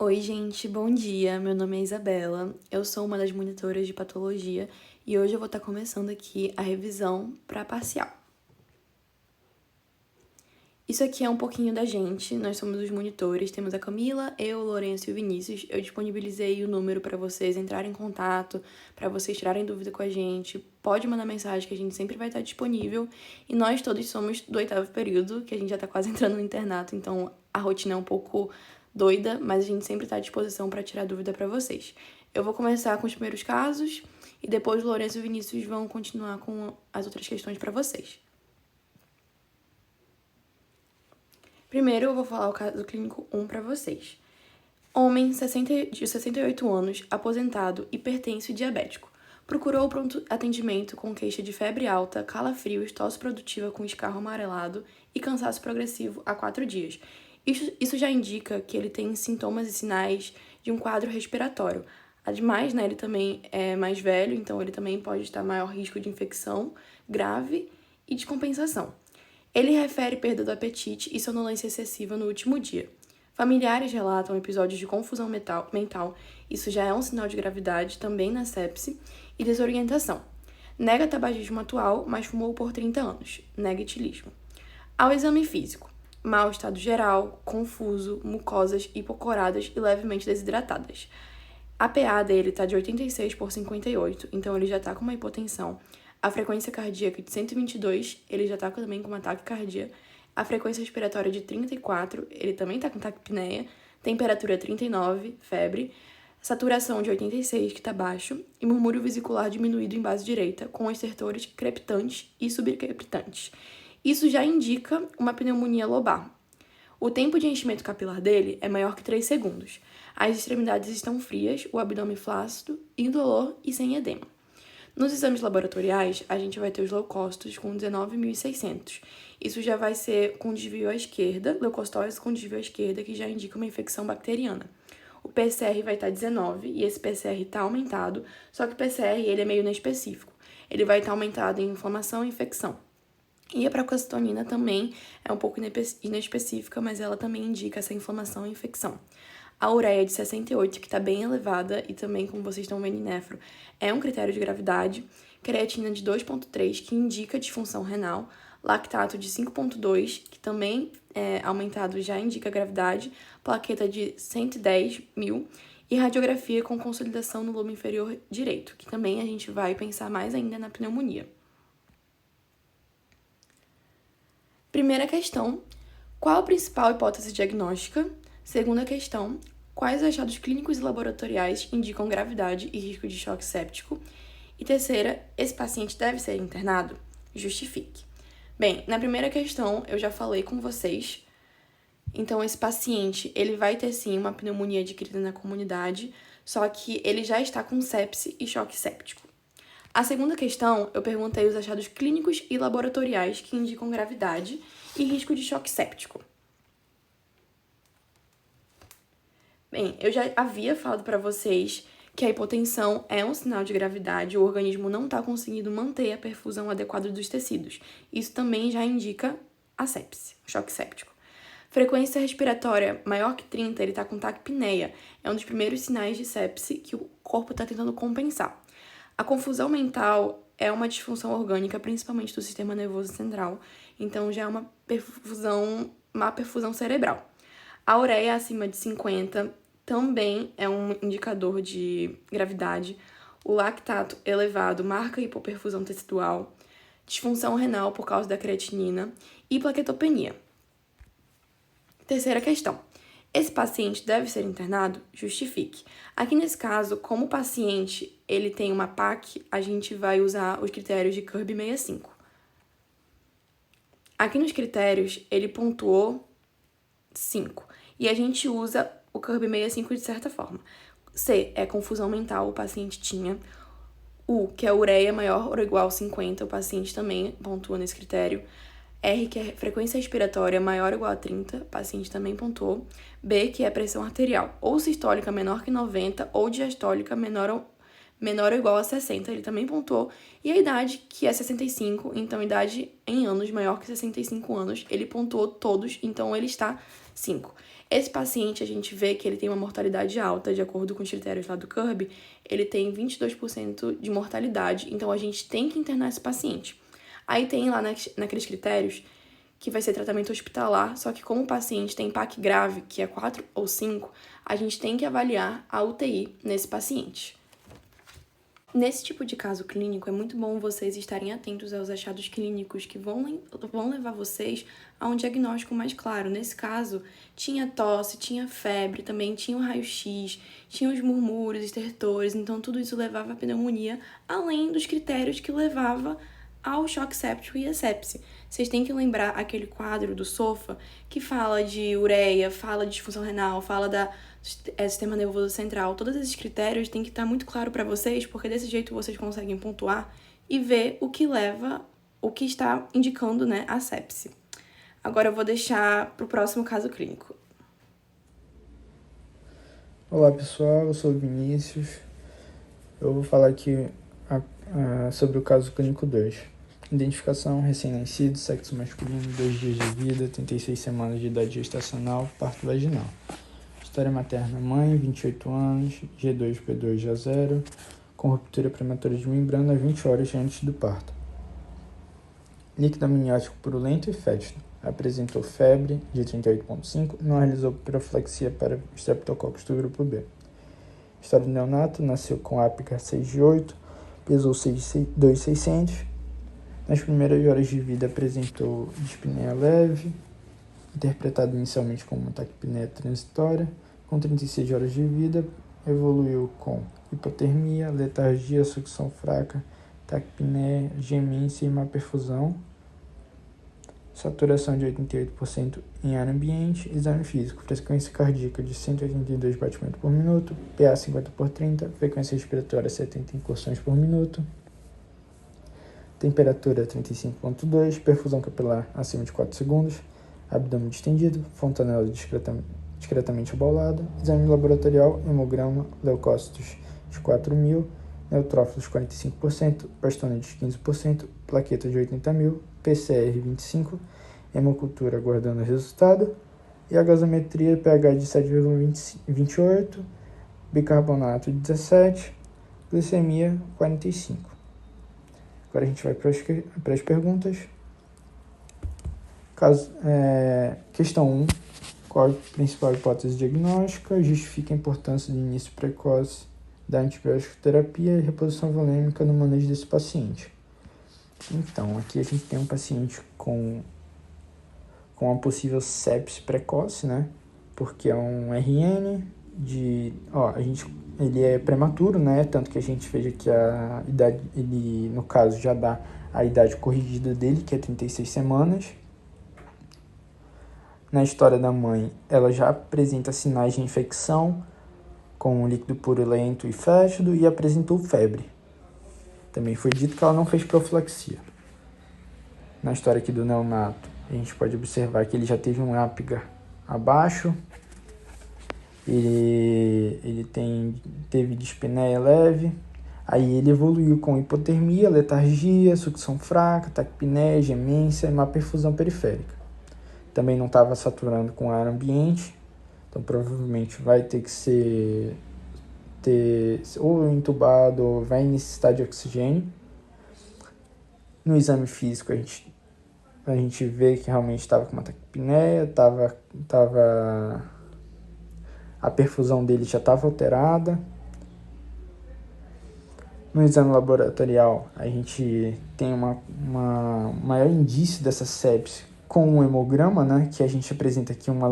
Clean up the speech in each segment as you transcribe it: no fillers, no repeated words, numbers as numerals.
Oi, gente, bom dia. Meu nome é Isabela, eu sou uma das monitoras de patologia e hoje eu vou estar começando aqui a revisão para parcial. Isso aqui é um pouquinho da gente, nós somos os monitores, temos a Camila, eu, o Lourenço e o Vinícius. Eu disponibilizei o número para vocês entrarem em contato, para vocês tirarem dúvida com a gente. Pode mandar mensagem que a gente sempre vai estar disponível. E nós todos somos do 8º período, que a gente já está quase entrando no internato, então a rotina é um pouco doida, mas a gente sempre está à disposição para tirar dúvida para vocês. Eu vou começar com os primeiros casos e depois o Lourenço e o Vinícius vão continuar com as outras questões para vocês. Primeiro, eu vou falar o caso clínico 1 para vocês. Homem de 68 anos, aposentado, hipertenso e diabético. Procurou o pronto atendimento com queixa de febre alta, calafrios, tosse produtiva com escarro amarelado e cansaço progressivo há 4 dias. Isso já indica que ele tem sintomas e sinais de um quadro respiratório. Ademais, ele também é mais velho, então ele também pode estar maior risco de infecção grave e descompensação. Ele refere perda do apetite e sonolência excessiva no último dia. Familiares relatam episódios de confusão mental, isso já é um sinal de gravidade também na sepse, e desorientação. Nega tabagismo atual, mas fumou por 30 anos. Nega etilismo. Ao exame físico, mau estado geral, confuso, mucosas hipocoradas e levemente desidratadas. A PA dele tá de 86 por 58, então ele já tá com uma hipotensão. A frequência cardíaca de 122, ele já tá também com uma taquicardia. A frequência respiratória de 34, ele também tá com taquipneia. Temperatura 39, febre. Saturação de 86, que tá baixo. E murmúrio vesicular diminuído em base direita, com estertores crepitantes e subcrepitantes. Isso já indica uma pneumonia lobar. O tempo de enchimento capilar dele é maior que 3 segundos. As extremidades estão frias, o abdômen flácido, indolor e sem edema. Nos exames laboratoriais, a gente vai ter os leucócitos com 19.600. Isso já vai ser com desvio à esquerda, leucostose com desvio à esquerda, que já indica uma infecção bacteriana. O PCR vai estar 19 e esse PCR está aumentado, só que o PCR ele é meio inespecífico. Ele vai estar aumentado em inflamação e infecção. E a procalcitonina também é um pouco inespecífica, mas ela também indica essa inflamação e infecção. A ureia de 68, que está bem elevada, e também, como vocês estão vendo em nefro, é um critério de gravidade. Creatina de 2,3, que indica disfunção renal. Lactato de 5,2, que também é aumentado, já indica gravidade. Plaqueta de 110 mil. E radiografia com consolidação no lobo inferior direito, que também a gente vai pensar mais ainda na pneumonia. Primeira questão: qual a principal hipótese diagnóstica? Segunda questão: quais achados clínicos e laboratoriais indicam gravidade e risco de choque séptico? E terceira: esse paciente deve ser internado? Justifique. Bem, na primeira questão eu já falei com vocês. Então, esse paciente, ele vai ter sim uma pneumonia adquirida na comunidade, só que ele já está com sepse e choque séptico. A segunda questão, eu perguntei os achados clínicos e laboratoriais que indicam gravidade e risco de choque séptico. Bem, eu já havia falado para vocês que a hipotensão é um sinal de gravidade, o organismo não está conseguindo manter a perfusão adequada dos tecidos. Isso também já indica a sepse, choque séptico. Frequência respiratória maior que 30, ele está com taquipneia. É um dos primeiros sinais de sepse que o corpo está tentando compensar. A confusão mental é uma disfunção orgânica, principalmente do sistema nervoso central, então já é uma má perfusão cerebral. A ureia acima de 50 também é um indicador de gravidade. O lactato elevado marca hipoperfusão tecidual, disfunção renal por causa da creatinina e plaquetopenia. Terceira questão: esse paciente deve ser internado? Justifique. Aqui nesse caso, como o paciente ele tem uma PAC, a gente vai usar os critérios de Kirby 65. Aqui nos critérios, ele pontuou 5. E a gente usa o Kirby 65 de certa forma. C é confusão mental, o paciente tinha. U, que é ureia maior ou igual a 50, o paciente também pontua nesse critério. R, que é frequência respiratória maior ou igual a 30, o paciente também pontuou. B, que é pressão arterial ou sistólica menor que 90 ou diastólica menor ou igual a 60, ele também pontuou. E a idade, que é 65, então idade em anos maior que 65 anos, ele pontuou todos, então ele está 5. Esse paciente, a gente vê que ele tem uma mortalidade alta, de acordo com os critérios lá do CURB, ele tem 22% de mortalidade, então a gente tem que internar esse paciente. Aí tem lá naqueles critérios que vai ser tratamento hospitalar, só que como o paciente tem PAC grave, que é 4 ou 5, a gente tem que avaliar a UTI nesse paciente. Nesse tipo de caso clínico, é muito bom vocês estarem atentos aos achados clínicos que vão levar vocês a um diagnóstico mais claro. Nesse caso, tinha tosse, tinha febre, também tinha o raio-x, tinha os murmúrios, estertores, então tudo isso levava à pneumonia, além dos critérios que levava ao choque séptico e a sepse. Vocês têm que lembrar aquele quadro do SOFA que fala de ureia, fala de disfunção renal, fala da sistema nervoso central. Todos esses critérios têm que estar muito claro para vocês, porque desse jeito vocês conseguem pontuar e ver o que leva, o que está indicando, né, a sepse. Agora eu vou deixar para o próximo caso clínico. Olá pessoal, eu sou o Vinícius. Eu vou falar aqui sobre o caso clínico 2. Identificação: recém-nascido, sexo masculino, 2 dias de vida, 36 semanas de idade gestacional, parto vaginal. História materna: mãe, 28 anos, G2, P2 já 0, com ruptura prematura de membrana 20 horas antes do parto. Líquido amniótico purulento e fétido. Apresentou febre de 38,5, não realizou profilaxia para estreptococcus do grupo B. História do neonato: nasceu com ápica 6 de 8, pesou 2,600. Nas primeiras horas de vida apresentou dispneia leve, interpretado inicialmente como uma taquipneia transitória. Com 36 horas de vida, evoluiu com hipotermia, letargia, sucção fraca, taquipneia, gemência e má perfusão. Saturação de 88% em ar ambiente. Exame físico: frequência cardíaca de 182 batimentos por minuto, PA 50/30, frequência respiratória 70 incursões por minuto, temperatura 35,2, perfusão capilar acima de 4 segundos, abdômen distendido, fontanela discretamente abaulada. Exame laboratorial: hemograma, leucócitos de 4.000, neutrófilos 45%, bastonetes 15%, plaquetas de 80.000, PCR 25, hemocultura aguardando o resultado, e a gasometria pH de 7,28, bicarbonato 17, glicemia 45. Agora a gente vai para as perguntas. Questão 1. Qual a principal hipótese diagnóstica? Justifica a importância do início precoce da antibiótico terapia e reposição volêmica no manejo desse paciente. Então, aqui a gente tem um paciente com uma possível sepse precoce, né? Porque é um RN ele é prematuro, né? Tanto que a gente veja que a idade, ele, no caso, já dá a idade corrigida dele, que é 36 semanas. Na história da mãe, ela já apresenta sinais de infecção, com líquido purulento e fétido, e apresentou febre. Também foi dito que ela não fez profilaxia. Na história aqui do neonato, a gente pode observar que ele já teve um ápiga abaixo, ele teve dispneia leve, aí ele evoluiu com hipotermia, letargia, sucção fraca, taquipneia, gemência e má perfusão periférica. Também não estava saturando com ar ambiente, então provavelmente vai ter que ter ou entubado ou vai necessitar de oxigênio. No exame físico a gente vê que realmente estava com uma taquipneia, a perfusão dele já estava alterada. No exame laboratorial a gente tem uma maior indício dessa sepse com um hemograma, né, que a gente apresenta aqui uma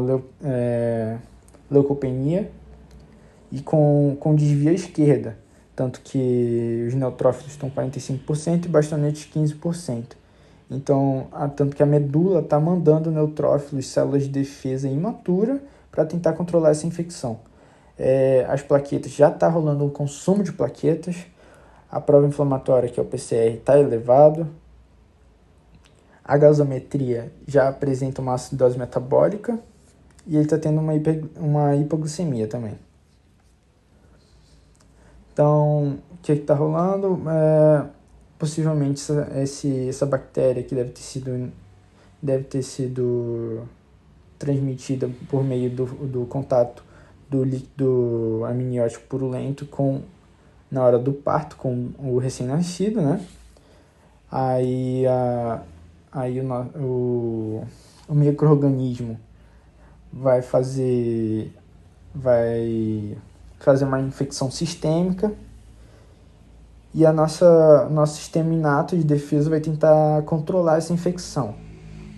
leucopenia e com desvio à esquerda, tanto que os neutrófilos estão 45% e bastonetes 15%. Então, tanto que a medula está mandando neutrófilos, células de defesa imatura, para tentar controlar essa infecção. As plaquetas, já está rolando um consumo de plaquetas, a prova inflamatória, que é o PCR, está elevado, a gasometria já apresenta uma acidose metabólica e ele está tendo uma hipoglicemia também. Então, o que está rolando? Possivelmente essa bactéria que deve ter sido transmitida por meio do contato do líquido amniótico purulento na hora do parto com o recém-nascido, né? Aí o micro-organismo vai fazer uma infecção sistêmica e nosso sistema inato de defesa vai tentar controlar essa infecção.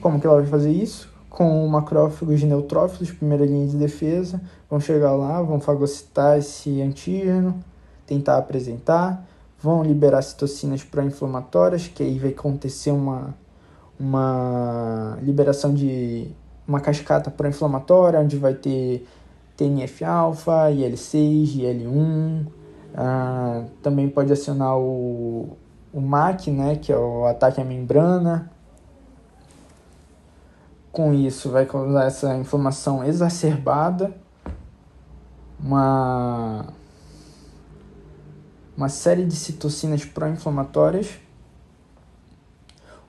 Como que ela vai fazer isso? Com macrófagos e neutrófilos, primeira linha de defesa, vão chegar lá, vão fagocitar esse antígeno, tentar apresentar, vão liberar citocinas pró-inflamatórias, que aí vai acontecer uma liberação de uma cascata pró-inflamatória, onde vai ter TNF-alfa, IL-6, IL-1, também pode acionar o MAC, né, que é o ataque à membrana. Com isso, vai causar essa inflamação exacerbada, uma série de citocinas pró-inflamatórias.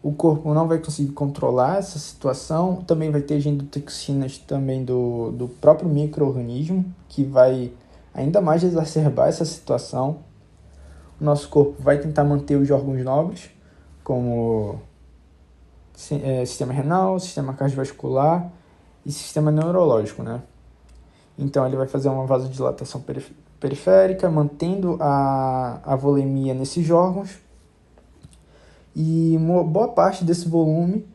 O corpo não vai conseguir controlar essa situação. Também vai ter endotoxinas também do próprio micro-organismo, que vai ainda mais exacerbar essa situação. O nosso corpo vai tentar manter os órgãos nobres, como sistema renal, sistema cardiovascular e sistema neurológico, né? Então ele vai fazer uma vasodilatação periférica, mantendo a volemia nesses órgãos, e uma boa parte desse volume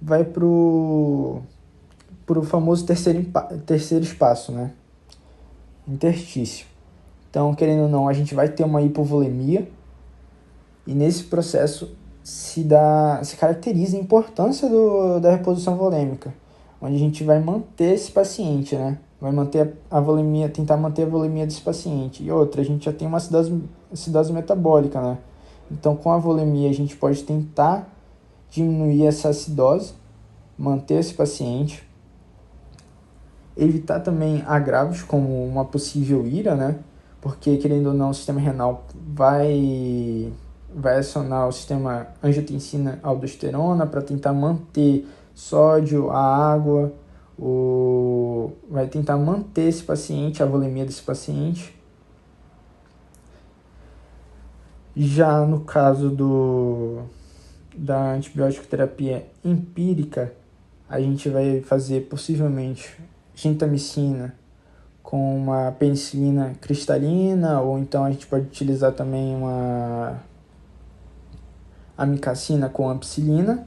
vai para o famoso terceiro espaço, né? Interstício. Então, querendo ou não, a gente vai ter uma hipovolemia, e nesse processo se caracteriza a importância da reposição volêmica, onde a gente vai manter esse paciente, né? Vai manter a volemia, tentar manter a volemia desse paciente. E outra, a gente já tem uma acidose metabólica, né? Então, com a volemia, a gente pode tentar diminuir essa acidose, manter esse paciente, evitar também agravos como uma possível IRA, né? Porque, querendo ou não, o sistema renal vai acionar o sistema angiotensina-aldosterona para tentar manter sódio, a água, vai tentar manter esse paciente, a volemia desse paciente. Já no caso da antibiótico terapia empírica, a gente vai fazer possivelmente gentamicina com uma penicilina cristalina, ou então a gente pode utilizar também uma amicacina com ampicilina,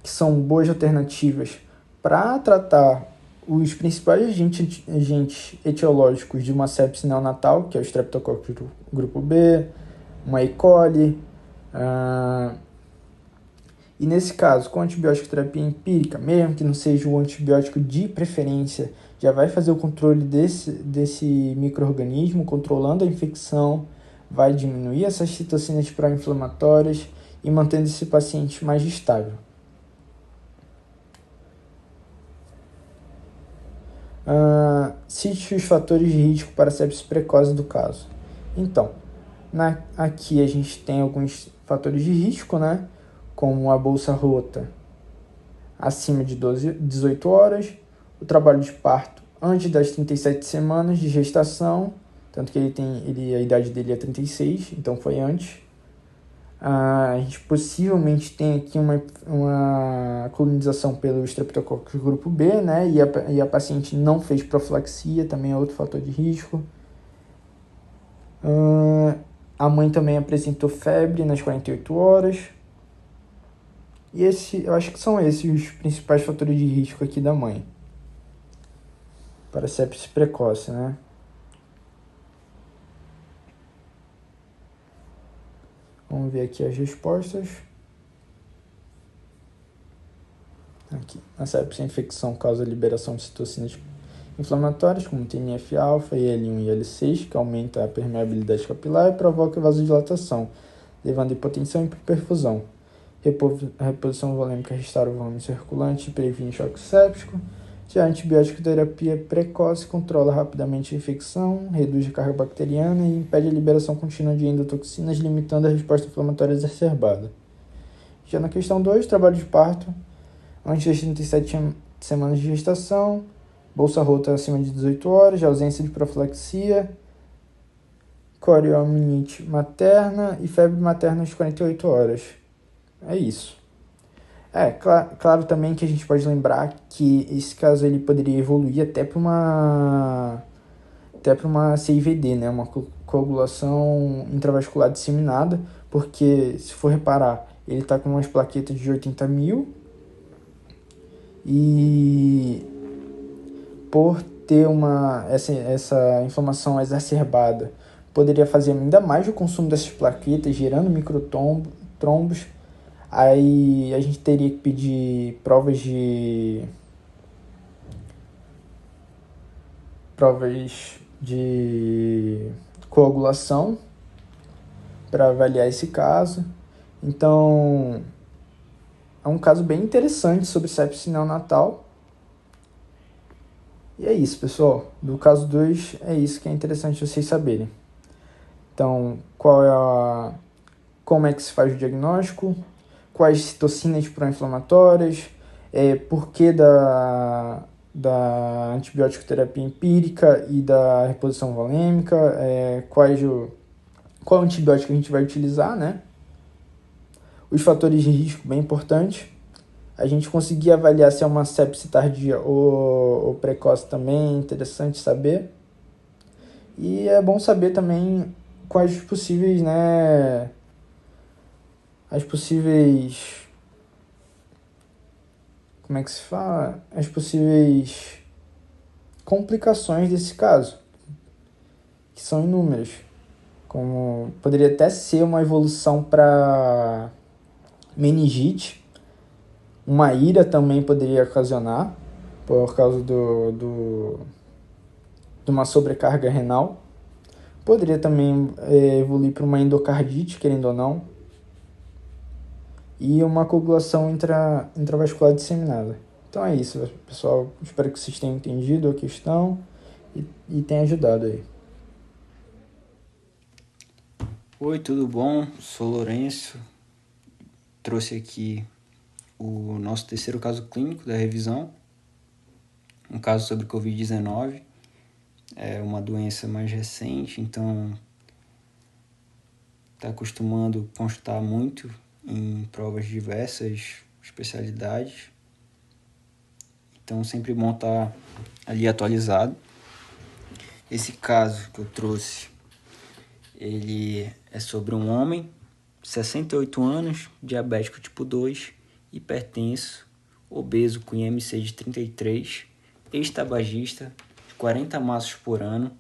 que são boas alternativas para tratar os principais agentes etiológicos de uma sepse neonatal, que é o Streptococcus grupo B, uma E. coli. E nesse caso, com antibiótico terapia empírica, mesmo que não seja o antibiótico de preferência, já vai fazer o controle desse micro-organismo, controlando a infecção, vai diminuir essas citocinas pró-inflamatórias e mantendo esse paciente mais estável. Cite os fatores de risco para a sepse precoce do caso. Então, aqui a gente tem alguns fatores de risco, né? Como a bolsa rota acima de 18 horas, o trabalho de parto antes das 37 semanas de gestação, tanto que a idade dele é 36, então foi antes. A gente possivelmente tem aqui uma colonização pelo Streptococcus grupo B, né? E a paciente não fez profilaxia, também é outro fator de risco. A mãe também apresentou febre nas 48 horas. E eu acho que são esses os principais fatores de risco aqui da mãe para sepse precoce, né? Vamos ver aqui as respostas. Aqui. A sepse, a infecção causa liberação de citocinas inflamatórias, como TNF-alfa, IL-1 e IL-6, que aumenta a permeabilidade capilar e provoca vasodilatação, levando a hipotensão e hiperperfusão. A reposição volêmica restaura o volume circulante e previne choque séptico. Já a antibiótico terapia precoce controla rapidamente a infecção, reduz a carga bacteriana e impede a liberação contínua de endotoxinas, limitando a resposta inflamatória exacerbada. Já na questão 2, trabalho de parto antes das 37 semanas de gestação, bolsa rota acima de 18 horas, ausência de profilaxia, coriominite materna e febre materna às 48 horas. É isso. Claro também que a gente pode lembrar que esse caso ele poderia evoluir até para uma CIVD, né? Uma coagulação intravascular disseminada, porque, se for reparar, ele está com umas plaquetas de 80 mil e por ter essa inflamação exacerbada, poderia fazer ainda mais o consumo dessas plaquetas, gerando microtrombos. Aí a gente teria que pedir provas de coagulação para avaliar esse caso. Então, é um caso bem interessante sobre sepsis neonatal. E é isso, pessoal. Do caso 2, é isso que é interessante vocês saberem. Então, como é que se faz o diagnóstico, quais citocinas pró-inflamatórias, por que da antibiótico terapia empírica e da reposição volêmica, qual antibiótico a gente vai utilizar, né? Os fatores de risco, bem importante. A gente conseguir avaliar se é uma sepse tardia ou precoce também, é interessante saber. E é bom saber também quais possíveis, né? Como é que se fala? As possíveis complicações desse caso, que são inúmeras. Como poderia até ser uma evolução para meningite, uma ira também poderia ocasionar, por causa de uma sobrecarga renal. Poderia também evoluir para uma endocardite, querendo ou não, e uma coagulação intravascular disseminada. Então é isso, pessoal. Espero que vocês tenham entendido a questão e tenha ajudado aí. Oi, tudo bom? Sou Lourenço. Trouxe aqui o nosso terceiro caso clínico da revisão. Um caso sobre Covid-19. É uma doença mais recente, então está acostumando constar muito em provas de diversas especialidades. Então, sempre bom estar ali atualizado. Esse caso que eu trouxe, ele é sobre um homem, 68 anos, diabético tipo 2, hipertenso, obeso com IMC de 33, ex-tabagista, 40 maços por ano,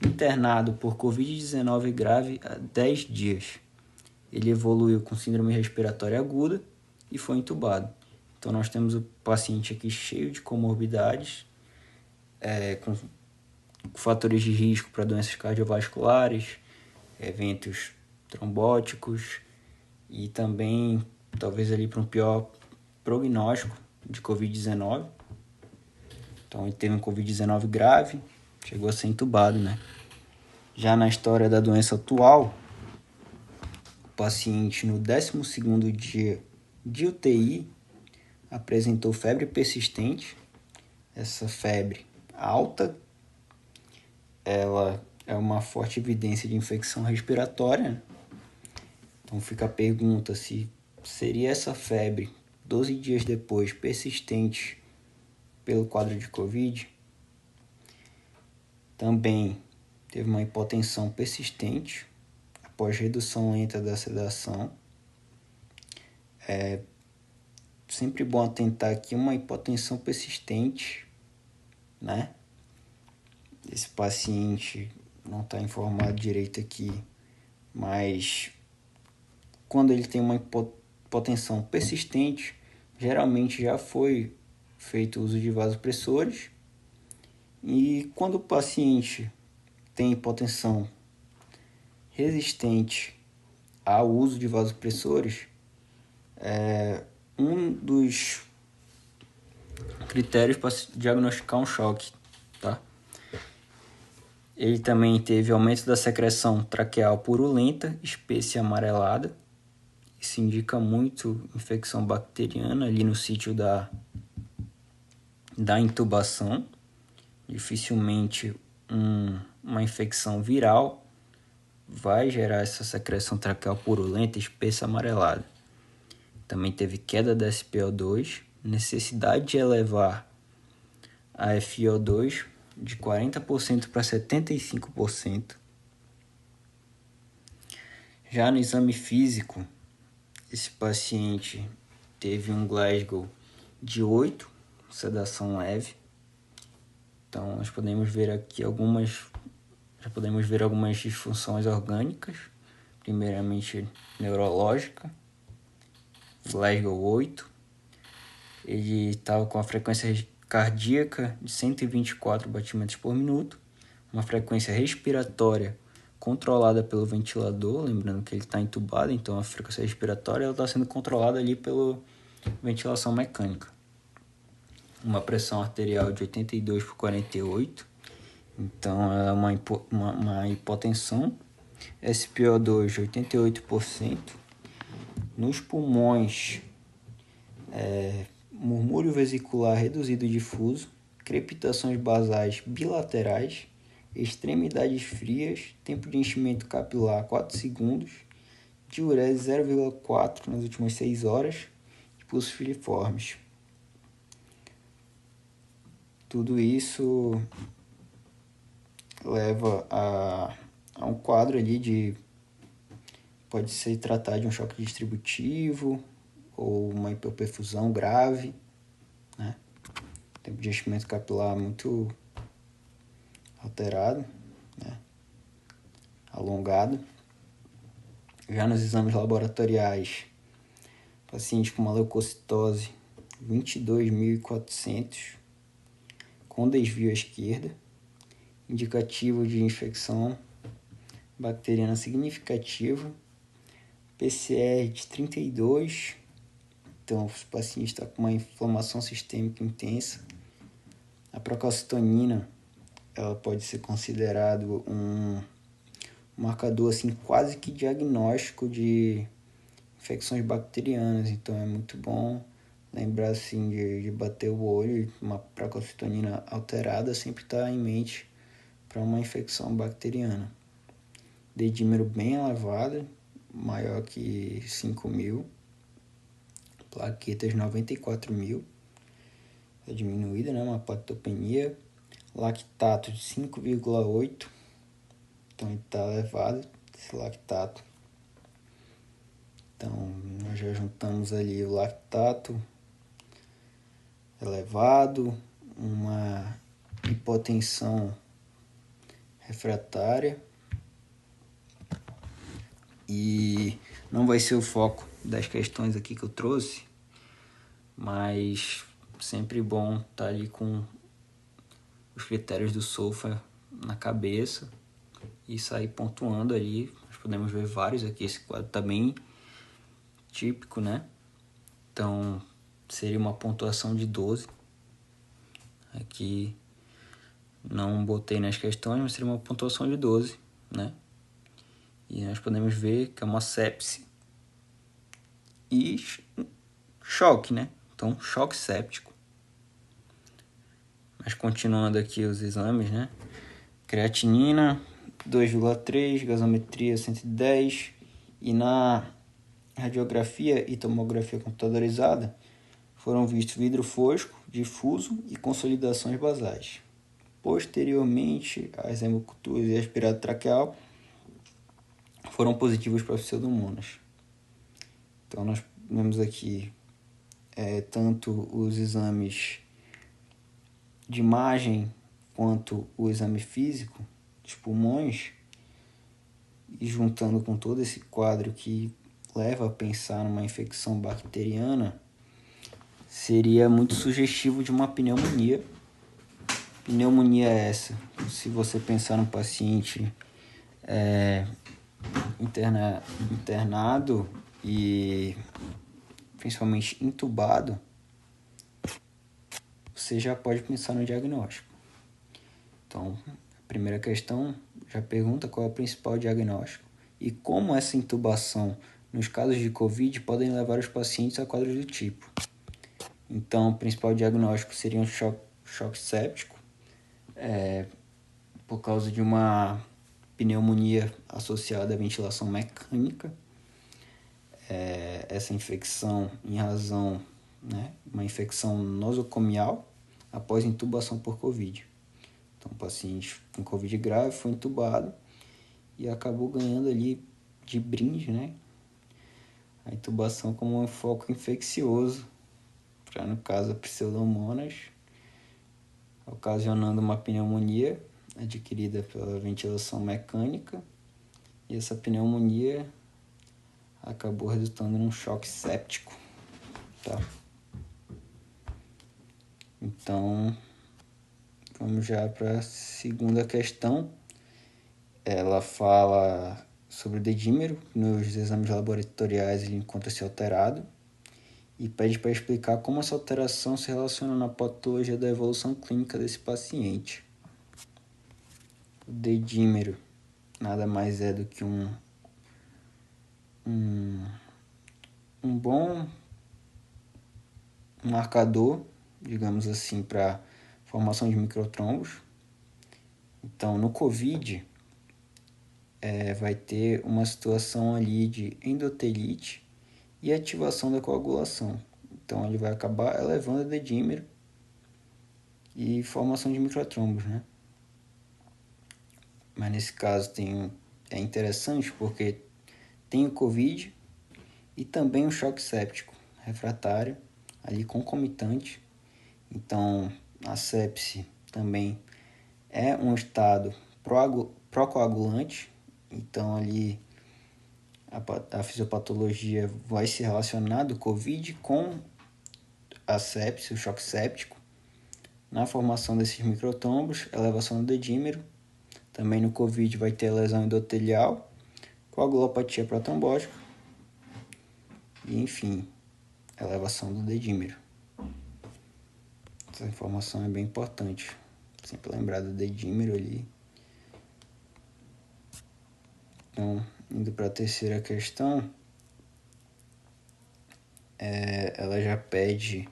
internado por Covid-19 grave há 10 dias. Ele evoluiu com síndrome respiratória aguda e foi entubado. Então, nós temos o paciente aqui cheio de comorbidades, com fatores de risco para doenças cardiovasculares, eventos trombóticos e também, talvez, ali para um pior prognóstico de Covid-19. Então, ele teve um Covid-19 grave, chegou a ser entubado, né? Já na história da doença atual, o paciente no 12º dia de UTI apresentou febre persistente. Essa febre alta, ela é uma forte evidência de infecção respiratória. Então fica a pergunta se seria essa febre 12 dias depois persistente pelo quadro de Covid. Também teve uma hipotensão persistente após redução lenta da sedação. É sempre bom atentar aqui uma hipotensão persistente, né? Esse paciente não está informado direito aqui, mas quando ele tem uma hipotensão persistente, geralmente já foi feito uso de vasopressores. E quando o paciente tem hipotensão resistente ao uso de vasopressores, um dos critérios para diagnosticar um choque, tá? Ele também teve aumento da secreção traqueal purulenta, espessa e amarelada. Isso indica muito infecção bacteriana ali no sítio da da intubação. Dificilmente uma infecção viral vai gerar essa secreção traqueal purulenta, espessa, amarelada. Também teve queda da SpO2, necessidade de elevar a FiO2 de 40% para 75%. Já no exame físico, esse paciente teve um Glasgow de 8, sedação leve. Então, nós podemos ver aqui algumas disfunções orgânicas, primeiramente neurológica, Glasgow 8. Ele estava com a frequência cardíaca de 124 batimentos por minuto, uma frequência respiratória controlada pelo ventilador, lembrando que ele está entubado, então a frequência respiratória está sendo controlada ali pela ventilação mecânica. Uma pressão arterial de 82/48, então é uma hipotensão. SpO2 de 88%. Nos pulmões, murmúrio vesicular reduzido difuso, crepitações basais bilaterais, extremidades frias, tempo de enchimento capilar 4 segundos, diurese 0,4 nas últimas 6 horas, e pulsos filiformes. Tudo isso leva a um quadro ali pode ser tratado de um choque distributivo ou uma hipoperfusão grave, né? Tempo de enchimento capilar muito alterado, né? Alongado. Já nos exames laboratoriais, paciente com uma leucocitose 22.400, com desvio à esquerda, indicativo de infecção bacteriana significativa, PCR de 32, então o paciente está com uma inflamação sistêmica intensa. A procalcitonina, ela pode ser considerado um marcador assim, quase que diagnóstico de infecções bacterianas, então é muito bom lembrar assim, de bater o olho e uma procalcitonina alterada sempre está em mente para uma infecção bacteriana. Dedímero bem elevado, maior que 5.000, plaquetas 94.000, é diminuída, né? Uma plaquetopenia, lactato de 5,8, então está elevado esse lactato. Então nós já juntamos ali o lactato elevado, uma hipotensão refratária, e não vai ser o foco das questões aqui que eu trouxe, mas sempre bom estar ali com os critérios do SOFA na cabeça e sair pontuando ali. Nós podemos ver vários aqui, esse quadro está bem típico, né? Então seria uma pontuação de 12. Aqui não botei nas questões, mas seria uma pontuação de 12, né? E nós podemos ver que é uma sepse e choque, né? Então, choque séptico. Mas continuando aqui os exames, né? Creatinina 2,3, gasometria 110, e na radiografia e tomografia computadorizada foram vistos vidro fosco, difuso e consolidações basais. Posteriormente, as hemoculturas e aspirado traqueal foram positivos para pseudomonas. Então, nós vemos aqui tanto os exames de imagem quanto o exame físico dos pulmões, e juntando com todo esse quadro que leva a pensar numa infecção bacteriana, seria muito sugestivo de uma pneumonia. Pneumonia é essa: se você pensar num paciente internado e principalmente intubado, você já pode pensar no diagnóstico. Então, a primeira questão já pergunta qual é o principal diagnóstico e como essa intubação nos casos de Covid podem levar os pacientes a quadros do tipo. Então, o principal diagnóstico seria um choque séptico, por causa de uma pneumonia associada à ventilação mecânica. Essa infecção em razão, uma infecção nosocomial após intubação por Covid. Então, o paciente com Covid grave foi intubado e acabou ganhando ali de brinde, a intubação como um foco infeccioso, para no caso a Pseudomonas, ocasionando uma pneumonia adquirida pela ventilação mecânica, e essa pneumonia acabou resultando num choque séptico, tá? Então, vamos já para a segunda questão. Ela fala sobre o dedímero. Nos exames laboratoriais ele encontra-se alterado e pede para explicar como essa alteração se relaciona na patologia da evolução clínica desse paciente. O dedímero nada mais é do que um bom marcador, digamos assim, para formação de microtrombos. Então, no COVID, vai ter uma situação ali de endotelite e ativação da coagulação. Então, ele vai acabar elevando o dedímero e formação de microtrombos, Mas nesse caso é interessante porque tem o COVID e também o choque séptico refratário ali concomitante. Então, a sepse também é um estado procoagulante. Então, ali a fisiopatologia vai se relacionar do COVID com a sepse, o choque séptico, na formação desses microtrombos, elevação do dedímero. Também no COVID vai ter lesão endotelial, coagulopatia protrombótica e, enfim, elevação do dedímero. Essa informação é bem importante. Sempre lembrar do dedímero ali. Então, indo para a terceira questão, ela já pede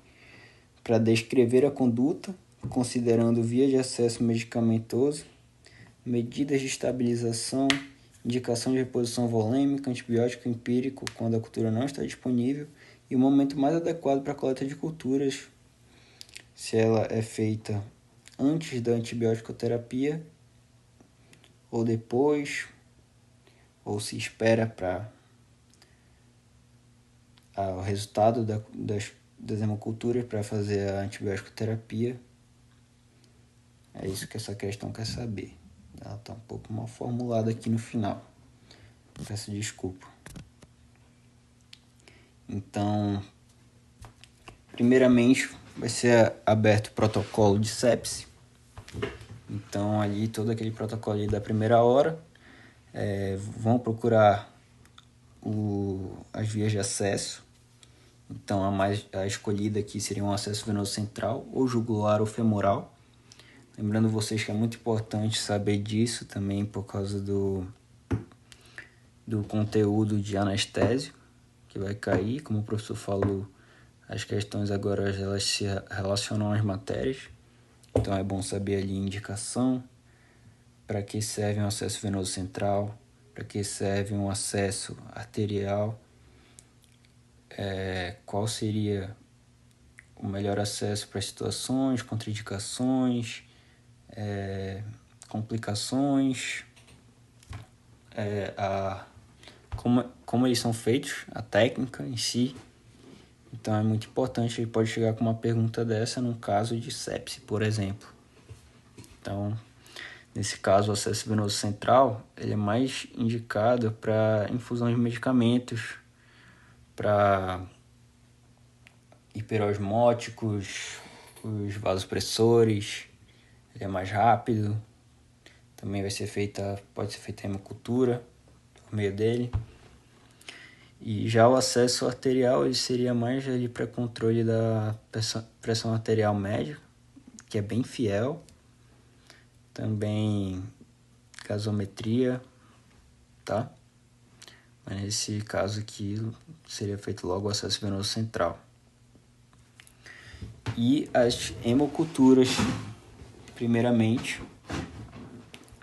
para descrever a conduta, considerando via de acesso medicamentoso, medidas de estabilização, indicação de reposição volêmica, antibiótico empírico quando a cultura não está disponível e o momento mais adequado para a coleta de culturas, se ela é feita antes da antibiótico-terapia ou depois, ou se espera para o resultado das hemoculturas para fazer a antibiótico-terapia. É isso que essa questão quer saber. Ela está um pouco mal formulada aqui no final. Peço desculpa. Então, primeiramente, vai ser aberto o protocolo de sepse. Então, ali, todo aquele protocolo ali da primeira hora, vão procurar as vias de acesso. Então, a escolhida aqui seria um acesso venoso central, ou jugular ou femoral. Lembrando vocês que é muito importante saber disso também por causa do conteúdo de anestésio que vai cair. Como o professor falou, as questões agora elas se relacionam às matérias. Então é bom saber ali a indicação, para que serve um acesso venoso central, para que serve um acesso arterial, qual seria o melhor acesso para situações, contraindicações, complicações, como eles são feitos, a técnica em si. Então é muito importante, ele pode chegar com uma pergunta dessa num caso de sepse, por exemplo. Então, nesse caso, o acesso venoso central ele é mais indicado para infusão de medicamentos, para hiperosmóticos, os vasopressores, ele é mais rápido. Também pode ser feita a hemocultura por meio dele. E já o acesso arterial ele seria mais ali para controle da pressão arterial média, que é bem fiel. Também gasometria, tá? Mas nesse caso aqui seria feito logo o acesso venoso central. e as hemoculturas, primeiramente,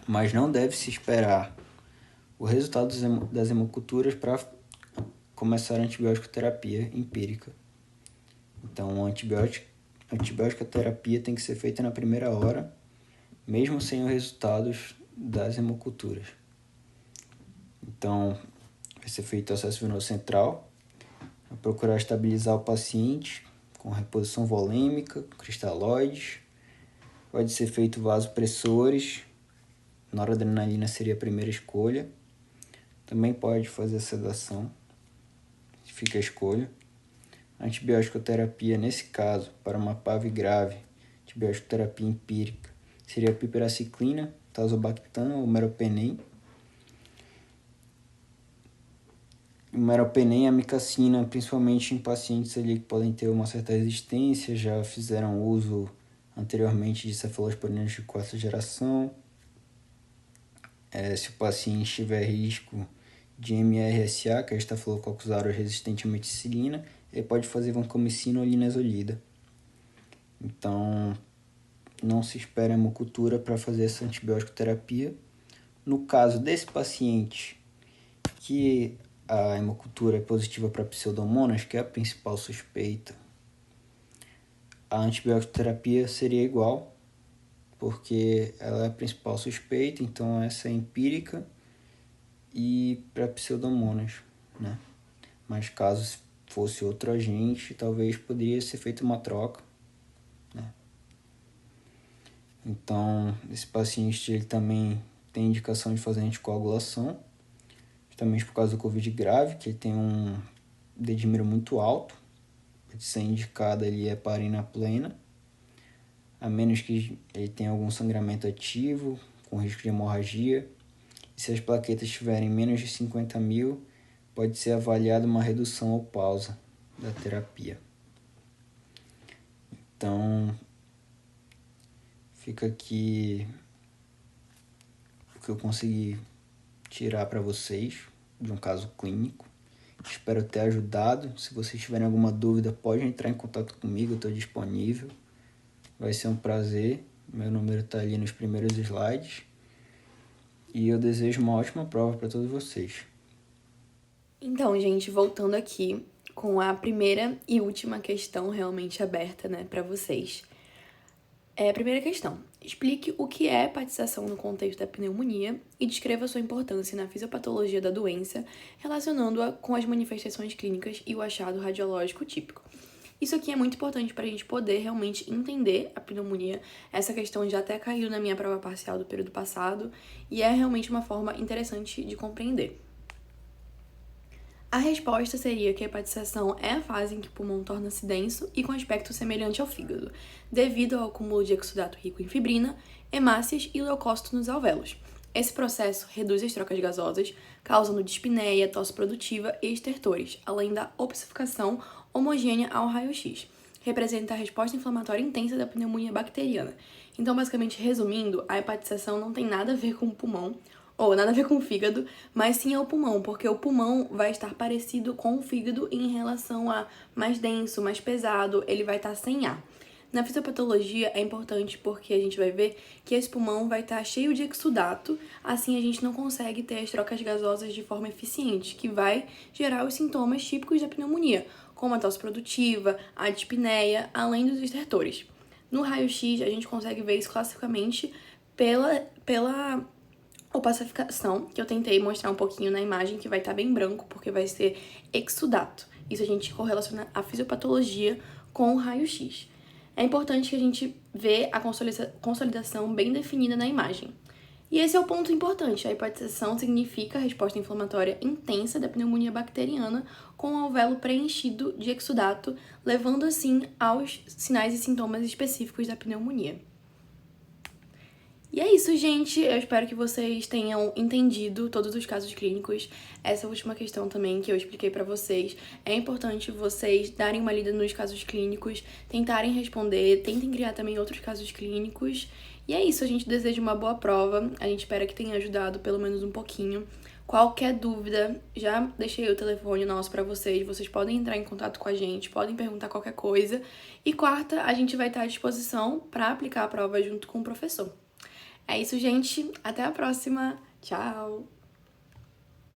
mas não deve se esperar o resultado das hemoculturas para começar a antibiótico terapia empírica. Então, a antibiótica terapia tem que ser feita na primeira hora, mesmo sem os resultados das hemoculturas. Então, vai ser feito o acesso venoso central, vai procurar estabilizar o paciente com reposição volêmica, cristalóides. Pode ser feito vasopressores, noradrenalina seria a primeira escolha. Também pode fazer sedação, fica a escolha. Antibiótico terapia, nesse caso, para uma PAV grave, antibiótico terapia empírica, seria a piperaciclina, tazobactam ou meropenem. O meropenem e a amicacina, principalmente em pacientes ali que podem ter uma certa resistência, já fizeram uso anteriormente de cefalosporinas de quarta geração. Se o paciente tiver risco de MRSA, que é Staphylococcus aureus resistente à meticilina, ele pode fazer vancomicina ou linezolida. Então, não se espera hemocultura para fazer essa antibiótico terapia. No caso desse paciente que a hemocultura é positiva para pseudomonas, que é a principal suspeita, a antibiótico terapia seria igual, porque ela é a principal suspeita, então essa é empírica e para pseudomonas, né? Mas caso fosse outro agente, talvez poderia ser feita uma troca, né? Então, esse paciente ele também tem indicação de fazer anticoagulação, justamente por causa do Covid grave, que ele tem um dedímero muito alto, pode ser indicada ali heparina plena, a menos que ele tenha algum sangramento ativo, com risco de hemorragia. E se as plaquetas estiverem menos de 50 mil, pode ser avaliada uma redução ou pausa da terapia. Então, fica aqui o que eu consegui tirar para vocês de um caso clínico. Espero ter ajudado. Se vocês tiverem alguma dúvida, pode entrar em contato comigo, eu estou disponível. Vai ser um prazer. Meu número está ali nos primeiros slides. E eu desejo uma ótima prova para todos vocês. Então, gente, voltando aqui com a primeira e última questão realmente aberta, né, para vocês. Primeira questão. Explique o que é hepatização no contexto da pneumonia e descreva sua importância na fisiopatologia da doença, relacionando-a com as manifestações clínicas e o achado radiológico típico. Isso aqui é muito importante para a gente poder realmente entender a pneumonia. Essa questão já até caiu na minha prova parcial do período passado e é realmente uma forma interessante de compreender. A resposta seria que a hepatização é a fase em que o pulmão torna-se denso e com aspecto semelhante ao fígado, devido ao acúmulo de exudato rico em fibrina, hemácias e leucócitos nos alvéolos. Esse processo reduz as trocas gasosas, causando dispneia, tosse produtiva e estertores, além da obsificação homogênea ao raio-x. Representa a resposta inflamatória intensa da pneumonia bacteriana. Então, basicamente, resumindo, a hepatização não tem nada a ver com o pulmão, ou nada a ver com o fígado, mas sim ao pulmão, porque o pulmão vai estar parecido com o fígado em relação a mais denso, mais pesado, ele vai estar sem ar. Na fisiopatologia é importante porque a gente vai ver que esse pulmão vai estar cheio de exudato, assim a gente não consegue ter as trocas gasosas de forma eficiente, que vai gerar os sintomas típicos da pneumonia, como a tosse produtiva, a dispneia, além dos estertores. No raio-x a gente consegue ver isso classificamente pela opacificação, que eu tentei mostrar um pouquinho na imagem, que vai estar bem branco, porque vai ser exudato. Isso a gente correlaciona a fisiopatologia com o raio-x. É importante que a gente vê a consolidação bem definida na imagem. E esse é o ponto importante. A hepatização significa a resposta inflamatória intensa da pneumonia bacteriana com o alvéolo preenchido de exudato, levando assim aos sinais e sintomas específicos da pneumonia. E é isso, gente. Eu espero que vocês tenham entendido todos os casos clínicos. Essa última questão também que eu expliquei pra vocês. É importante vocês darem uma lida nos casos clínicos, tentarem responder, tentem criar também outros casos clínicos. E é isso, a gente deseja uma boa prova, a gente espera que tenha ajudado pelo menos um pouquinho. Qualquer dúvida, já deixei o telefone nosso pra vocês podem entrar em contato com a gente, podem perguntar qualquer coisa. E quarta, a gente vai estar à disposição para aplicar a prova junto com o professor. É isso, gente. Até a próxima. Tchau!